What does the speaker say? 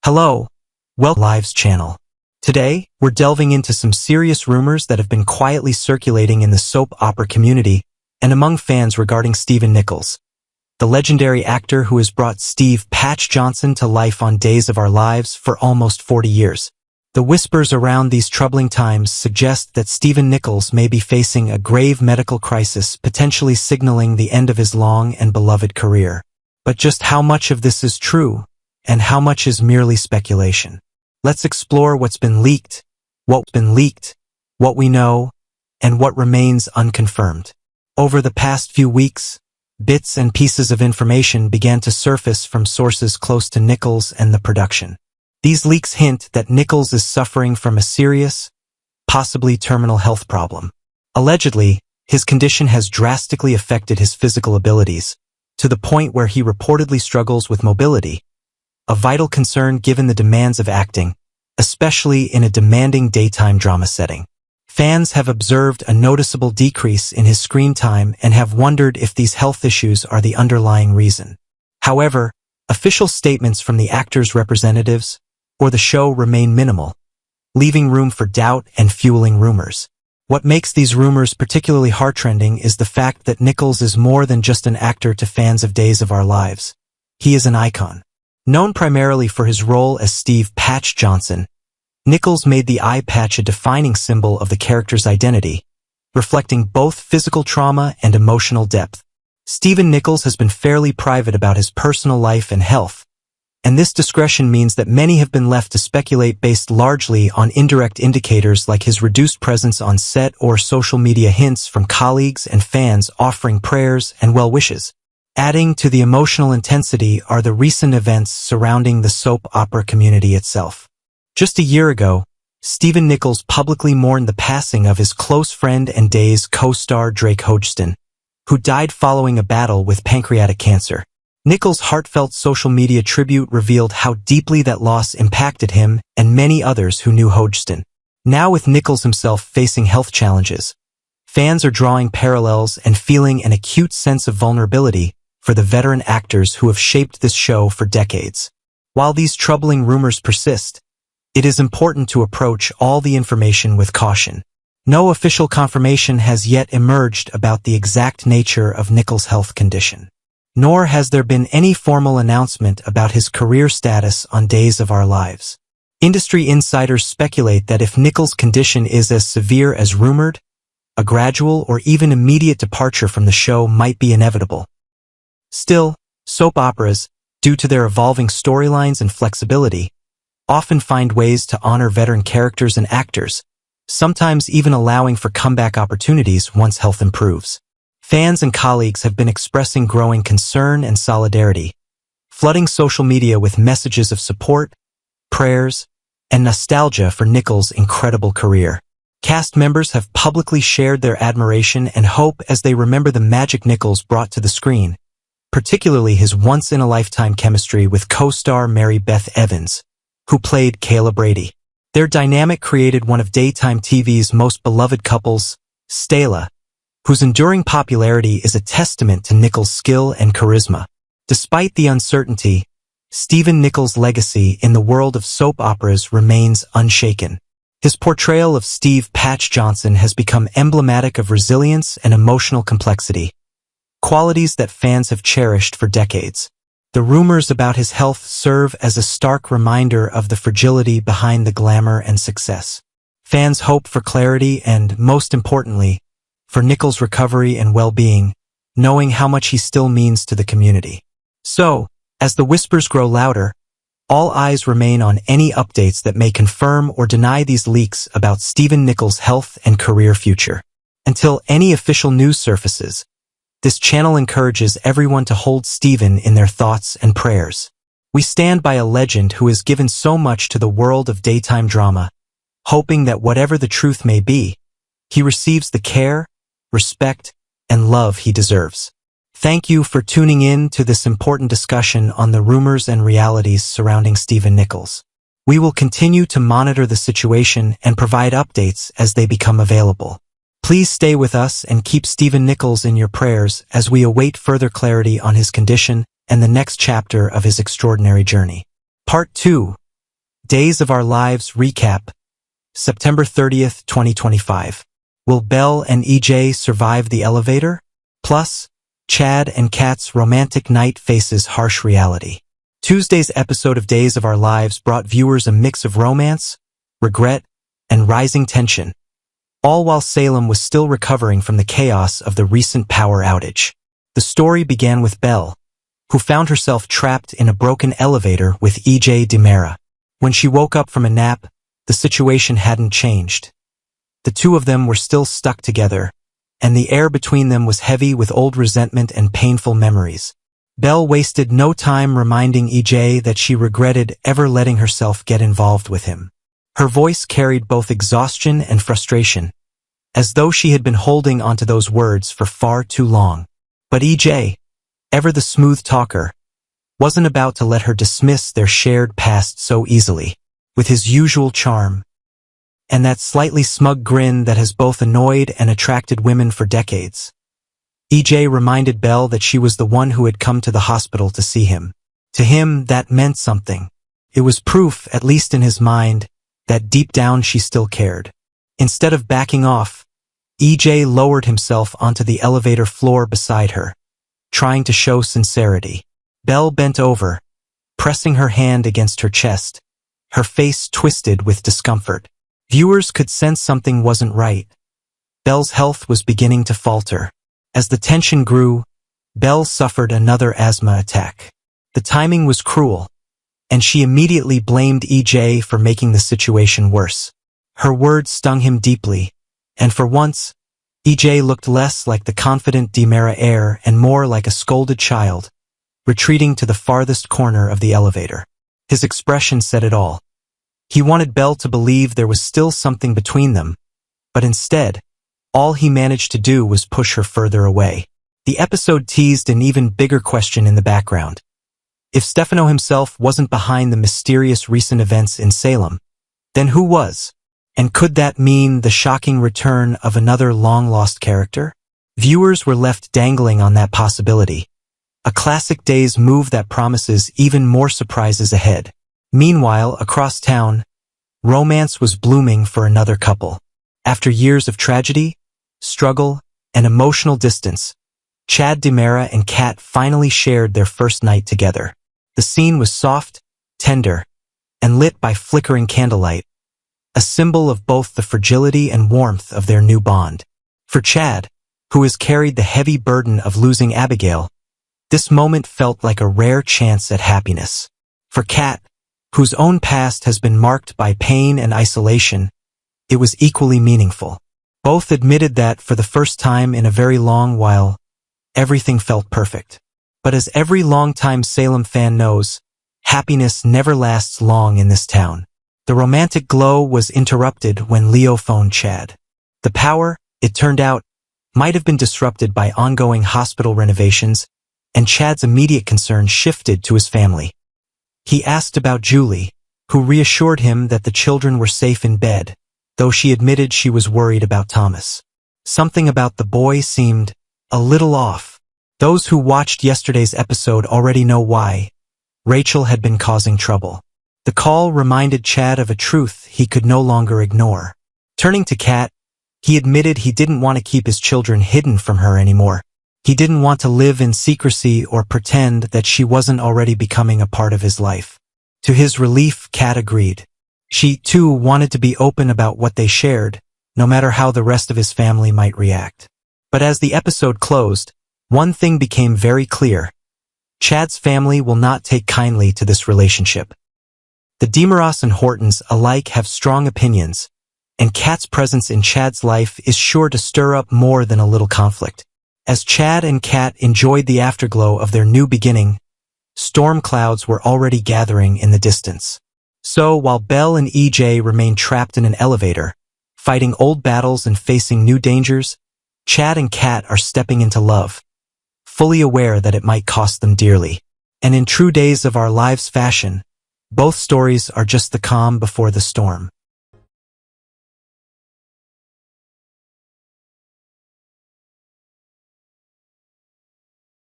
Hello, welcome to Lives channel. Today, we're delving into some serious rumors that have been quietly circulating in the soap opera community and among fans regarding Stephen Nichols, the legendary actor who has brought Steve "Patch" Johnson to life on Days of Our Lives for almost 40 years. The whispers around these troubling times suggest that Stephen Nichols may be facing a grave medical crisis, potentially signaling the end of his long and beloved career. But just how much of this is true, and how much is merely speculation? Let's explore what we know, and what remains unconfirmed. Over the past few weeks, bits and pieces of information began to surface from sources close to Nichols and the production. These leaks hint that Nichols is suffering from a serious, possibly terminal health problem. Allegedly, his condition has drastically affected his physical abilities, to the point where he reportedly struggles with mobility, a vital concern given the demands of acting, especially in a demanding daytime drama setting. Fans have observed a noticeable decrease in his screen time and have wondered if these health issues are the underlying reason. However, official statements from the actor's representatives or the show remain minimal, leaving room for doubt and fueling rumors. What makes these rumors particularly heart-rending is the fact that Nichols is more than just an actor to fans of Days of Our Lives. He is an icon. Known primarily for his role as Steve "Patch" Johnson, Nichols made the eye patch a defining symbol of the character's identity, reflecting both physical trauma and emotional depth. Stephen Nichols has been fairly private about his personal life and health, and this discretion means that many have been left to speculate based largely on indirect indicators like his reduced presence on set or social media hints from colleagues and fans offering prayers and well wishes. Adding to the emotional intensity are the recent events surrounding the soap opera community itself. Just a year ago, Stephen Nichols publicly mourned the passing of his close friend and Days co-star Drake Hodgson, who died following a battle with pancreatic cancer. Nichols' heartfelt social media tribute revealed how deeply that loss impacted him and many others who knew Hodgson. Now with Nichols himself facing health challenges, fans are drawing parallels and feeling an acute sense of vulnerability for the veteran actors who have shaped this show for decades. While these troubling rumors persist, it is important to approach all the information with caution. No official confirmation has yet emerged about the exact nature of Nichols' health condition, nor has there been any formal announcement about his career status on Days of Our Lives. Industry insiders speculate that if Nichols' condition is as severe as rumored, a gradual or even immediate departure from the show might be inevitable. Still, soap operas, due to their evolving storylines and flexibility, often find ways to honor veteran characters and actors, sometimes even allowing for comeback opportunities once health improves. Fans and colleagues have been expressing growing concern and solidarity, flooding social media with messages of support, prayers, and nostalgia for Nichols' incredible career. Cast members have publicly shared their admiration and hope as they remember the magic Nichols brought to the screen, particularly his once-in-a-lifetime chemistry with co-star Mary Beth Evans, who played Kayla Brady. Their dynamic created one of daytime TV's most beloved couples, Salem, whose enduring popularity is a testament to Nichols' skill and charisma. Despite the uncertainty, Stephen Nichols' legacy in the world of soap operas remains unshaken. His portrayal of Steve "Patch" Johnson has become emblematic of resilience and emotional complexity, qualities that fans have cherished for decades. The rumors about his health serve as a stark reminder of the fragility behind the glamour and success. Fans hope for clarity and, most importantly, for Nichols' recovery and well-being, knowing how much he still means to the community. So, as the whispers grow louder, all eyes remain on any updates that may confirm or deny these leaks about Stephen Nichols' health and career future. Until any official news surfaces, this channel encourages everyone to hold Stephen in their thoughts and prayers. We stand by a legend who has given so much to the world of daytime drama, hoping that whatever the truth may be, he receives the care, respect, and love he deserves. Thank you for tuning in to this important discussion on the rumors and realities surrounding Stephen Nichols. We will continue to monitor the situation and provide updates as they become available. Please stay with us and keep Stephen Nichols in your prayers as we await further clarity on his condition and the next chapter of his extraordinary journey. Part 2. Days of Our Lives Recap, September 30th, 2025. Will Belle and EJ survive the elevator? Plus, Chad and Kat's romantic night faces harsh reality. Tuesday's episode of Days of Our Lives brought viewers a mix of romance, regret, and rising tension, all while Salem was still recovering from the chaos of the recent power outage. The story began with Belle, who found herself trapped in a broken elevator with EJ DiMera. When she woke up from a nap, the situation hadn't changed. The two of them were still stuck together, and the air between them was heavy with old resentment and painful memories. Belle wasted no time reminding EJ that she regretted ever letting herself get involved with him. Her voice carried both exhaustion and frustration, as though she had been holding onto those words for far too long. But EJ, ever the smooth talker, wasn't about to let her dismiss their shared past so easily. With his usual charm, and that slightly smug grin that has both annoyed and attracted women for decades, EJ reminded Belle that she was the one who had come to the hospital to see him. To him, that meant something. It was proof, at least in his mind, that deep down she still cared. Instead of backing off, EJ lowered himself onto the elevator floor beside her, trying to show sincerity. Belle bent over, pressing her hand against her chest, her face twisted with discomfort. Viewers could sense something wasn't right. Belle's health was beginning to falter. As the tension grew, Belle suffered another asthma attack. The timing was cruel, and she immediately blamed EJ for making the situation worse. Her words stung him deeply, and for once, EJ looked less like the confident DiMera heir and more like a scolded child, retreating to the farthest corner of the elevator. His expression said it all. He wanted Belle to believe there was still something between them, but instead, all he managed to do was push her further away. The episode teased an even bigger question in the background. If Stefano himself wasn't behind the mysterious recent events in Salem, then who was? And could that mean the shocking return of another long-lost character? Viewers were left dangling on that possibility. A classic Days move that promises even more surprises ahead. Meanwhile, across town, romance was blooming for another couple. After years of tragedy, struggle, and emotional distance, Chad DiMera and Kat finally shared their first night together. The scene was soft, tender, and lit by flickering candlelight, a symbol of both the fragility and warmth of their new bond. For Chad, who has carried the heavy burden of losing Abigail, this moment felt like a rare chance at happiness. For Kat, whose own past has been marked by pain and isolation, it was equally meaningful. Both admitted that, for the first time in a very long while, everything felt perfect. But as every longtime Salem fan knows, happiness never lasts long in this town. The romantic glow was interrupted when Leo phoned Chad. The power, it turned out, might have been disrupted by ongoing hospital renovations, and Chad's immediate concern shifted to his family. He asked about Julie, who reassured him that the children were safe in bed, though she admitted she was worried about Thomas. Something about the boy seemed a little off. Those who watched yesterday's episode already know why. Rachel had been causing trouble. The call reminded Chad of a truth he could no longer ignore. Turning to Kat, he admitted he didn't want to keep his children hidden from her anymore. He didn't want to live in secrecy or pretend that she wasn't already becoming a part of his life. To his relief, Kat agreed. She, too, wanted to be open about what they shared, no matter how the rest of his family might react. But as the episode closed, one thing became very clear. Chad's family will not take kindly to this relationship. The DiMeras and Hortons alike have strong opinions, and Kat's presence in Chad's life is sure to stir up more than a little conflict. As Chad and Kat enjoyed the afterglow of their new beginning, storm clouds were already gathering in the distance. So, while Belle and EJ remained trapped in an elevator, fighting old battles and facing new dangers, Chad and Kat are stepping into love, fully aware that it might cost them dearly. And in true Days of Our Lives fashion, both stories are just the calm before the storm.